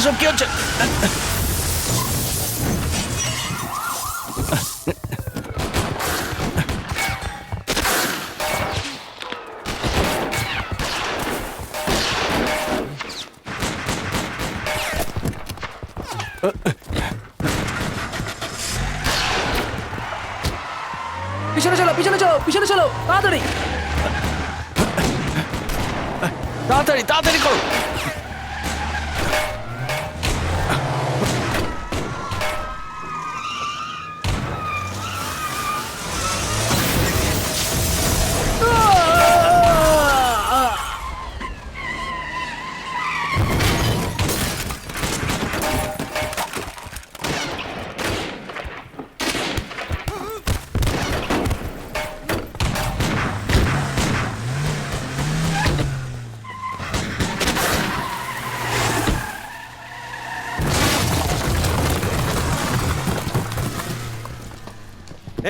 এসব কি হচ্ছে? পিছনে চলো, পিছনে চলো, পিছনে চলো, তাড়াতাড়ি। তাড়াতাড়ি তাড়াতাড়ি করো।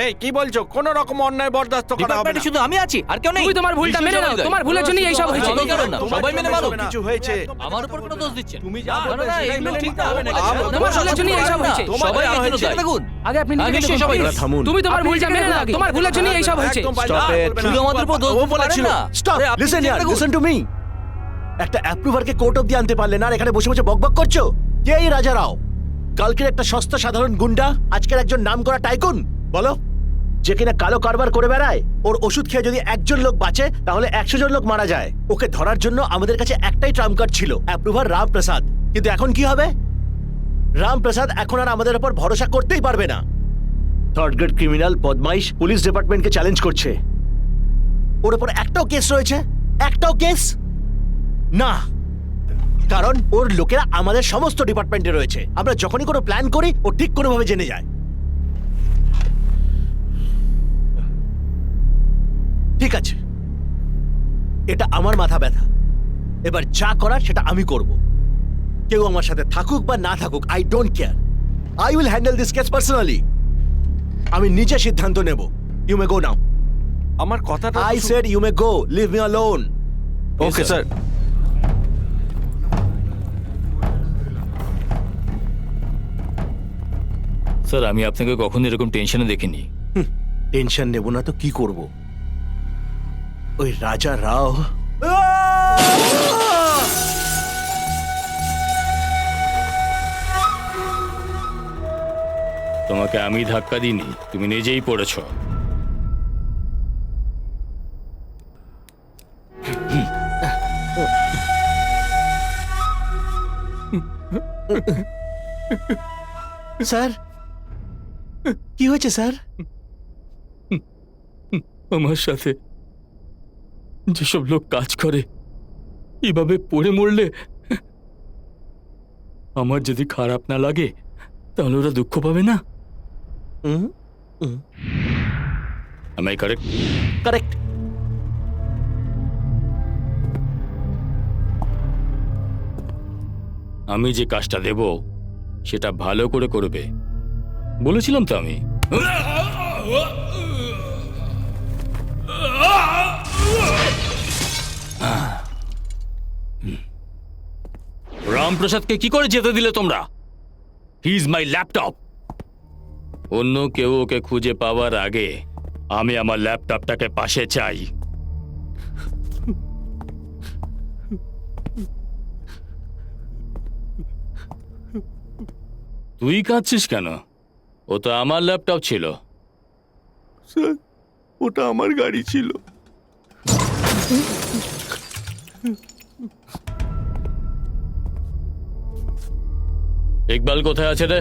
এই কি বলছো? কোন রকম অন্যায় বরদাস্ত করা হবে ডিপার্টমেন্টে না। শুধু আমি আছি, আর কেউ নেই। তুমি তোমার ভুলটা মেনে নাও, তোমার ভুলের জন্যই এইসব হয়েছে। জবাই করো না, সবাই মেনে মানো। কিছু হয়েছে। আমার উপর কোনো দোষ দিচ্ছেন? তুমি যা না, না, বলবে না, সেটাই এগুলো মেনে ঠিক নিতে না, হবে হবে না। না। তোমার ভুলের জন্যই এইসব হয়েছে। সবাই তোমার একজন হয়েছে। দেখুন। আগে আপনি নিজেকে নিশ্চয়ই দেখুন, সবাই please। থামুন। তুমি তোমার ভুলটা মেনে নাও, তোমার ভুলের জন্যই এইসব হয়েছে। একদম Stop it. শুধু আমাদের উপর দোষ ও দিতে পারেন বলেছিল। না। স্টপ, আরে, আপনি লিসেন ঠিক হিয়ার, দেখুন। Listen to me. একটা অ্যাপ্রুভারকে কোর্ট অবধি আনতে পারলে না, আর এখানে বসে বসে বকবক করছো। কে এই রাজা রাও? কালকের একটা সস্তা সাধারণ গুন্ডা, আজকের একজন নামকরা টাইকুন? বলো, যে কিনা কালো কারবার করে বেড়ায়। ওর ওষুধ খেয়ে যদি একজন লোক বাঁচে, তাহলে 100 জন লোক মারা যায়। ওকে ধরার জন্য আমাদের কাছে একটাই ট্রাম্প কার্ড ছিল, অ্যাপ্রুভার রাম প্রসাদ। কিন্তু এখন কি হবে? রাম প্রসাদ এখন আর আমাদের উপর ভরসা করতেই পারবে না। থার্ড গ্রেড ক্রিমিনাল বদমাইশ পুলিশ ডিপার্টমেন্টকে চ্যালেঞ্জ করছে। ওর উপর একটাও কেস রয়েছে? একটাও কেস না, কারণ ওর লোকেরা আমাদের সমস্ত ডিপার্টমেন্টে রয়েছে। আমরা যখনই কোনো প্ল্যান করি, ও ঠিক কোনোভাবে জেনে যায়। ঠিক আছে, এটা আমার মাথা ব্যথা। এবার যা করার সেটা আমি করব। কেউ আমার সাথে থাকুক বা না থাকুক, I don't care. I will handle this case personally. আমি নিজে সিদ্ধান্ত নেব। You may go now. আমার কথাটা I said you may go, leave me alone. Okay sir. Sir, আমি আপনাকে কখনো এরকম টেনশনে দেখিনি। টেনশন নেব না তো কি করব? ওই রাজা রাও তোমাকে আমি ধাক্কা দিইনি, তুমি নিজেই পড়েছো। স্যার, কি হয়েছে স্যার? আমার সাথে যেসব লোক কাজ করে এভাবে পড়ে মরলে আমার যদি খারাপ না লাগে, তাহলে ওরা দুঃখ পাবে না। Am I correct? কারেক্ট। আমি যে কাজটা দেব সেটা ভালো করে করবে, বলেছিলাম তো আমি। রামপ্রসাদকে কি করে যেতে দিলে তোমরা? He is my laptop. অন্য কেউ ওকে খুঁজে পাওয়ার আগে আমি আমার ল্যাপটপটাকে পাশে চাই। তুই কাঁদছিস কেন? ও তো আমার ল্যাপটপ ছিল। স্যার, ওটা আমার গাড়ি ছিল। ইকবাল কোথায় আছে রে?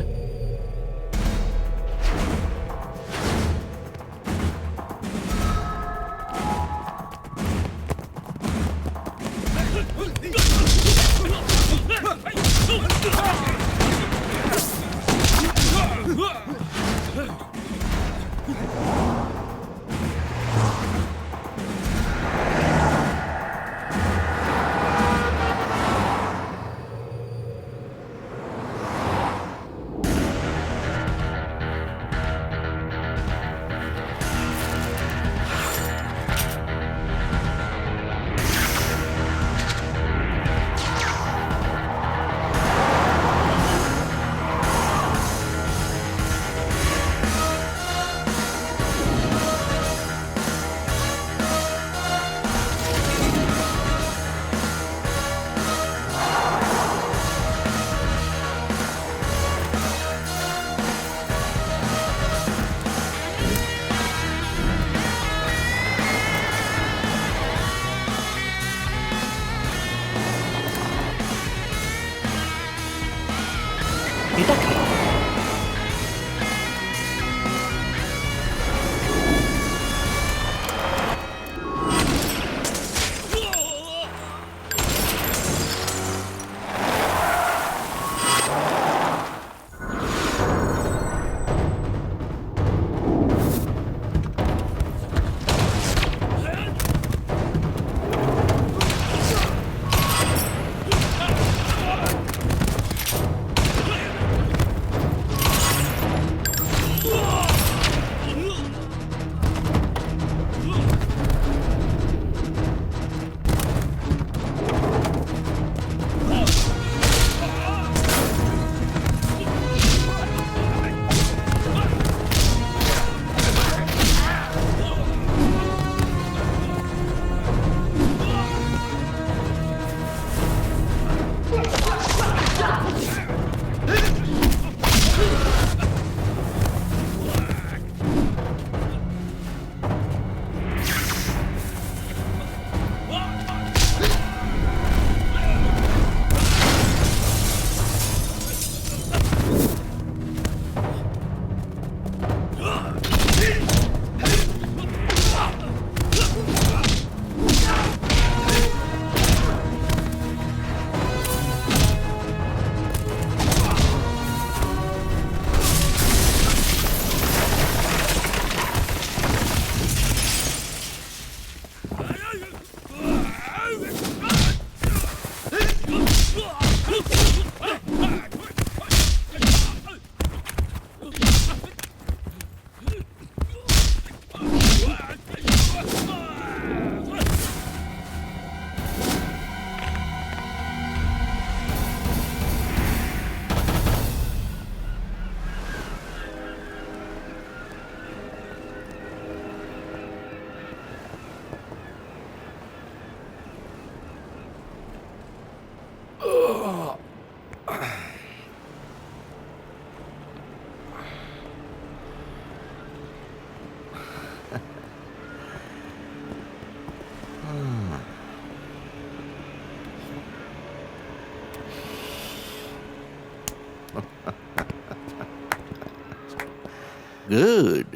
গুড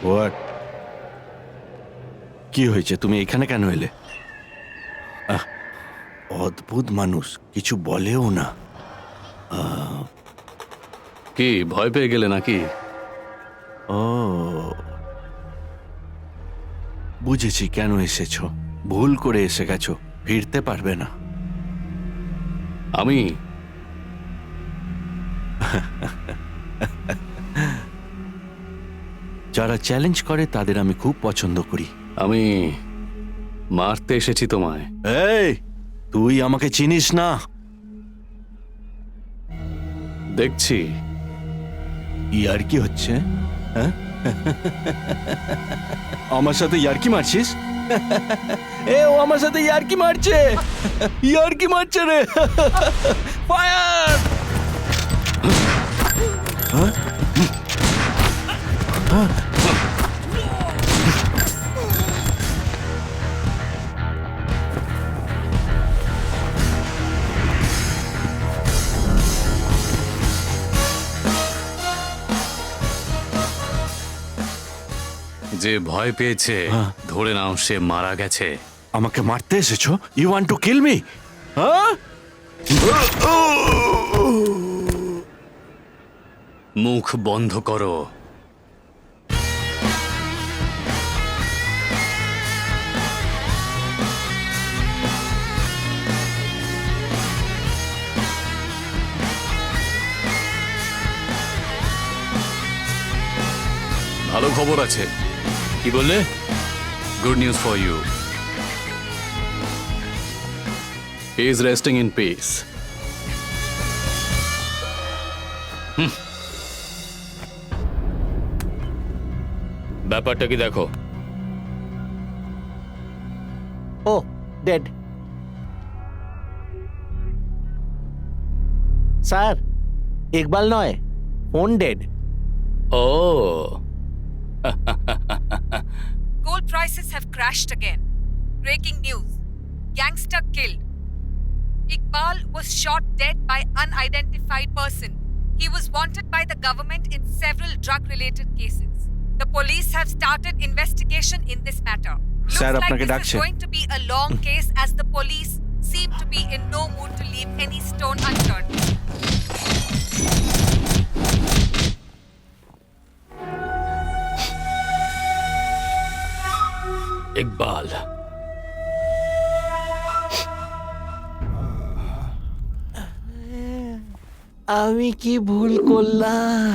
হোয়াট কি হয়েছে? তুমি এখানে কেন এলে? অদ্ভুত মানুষ, কিছু বলেও না। কি ভয় পেয়ে গেলে নাকি? ও বুঝেছি কেন এসেছো। ভুল করে এসে গেছো, ফিরতে পারবে না। আমি যারা চ্যালেঞ্জ করে তাদের আমি খুব পছন্দ করি। আমি মারতে এসেছি তোমায়। এই, তুই আমাকে চিনিস না। দেখছি। ইয়ার্কি হচ্ছে, হ্যাঁ? আমার সাথে ইয়ার্কি মারছিস? এ ও আমার সাথে ইয়ার্কি মারছে, ইয়ার্কি মারছে রে। ফায়ার! যে ভয় পেয়েছে ধরে নাও সে মারা গেছে। আমাকে মারতে এসেছো? You want to kill me? হ্যাঁ? মুখ বন্ধ করো। ভালো খবর আছে। কি বললে? Good news for you. He is resting in peace. ব্যাপারটা কি দেখো। ও ডেড। স্যার, ইকবাল নয়, ফোন ডেড। ও Gold prices have crashed again. Breaking news. Gangster killed. Iqbal was shot dead by unidentified person. He was wanted by the government in several drug-related cases. The police have started investigation in this matter. Looks Sir, like আপনাকে this ডাকছে। is going to be a long case as the police seem to be in no mood to leave any stone unturned. Iqbal, আমি কি ভুল করলাম?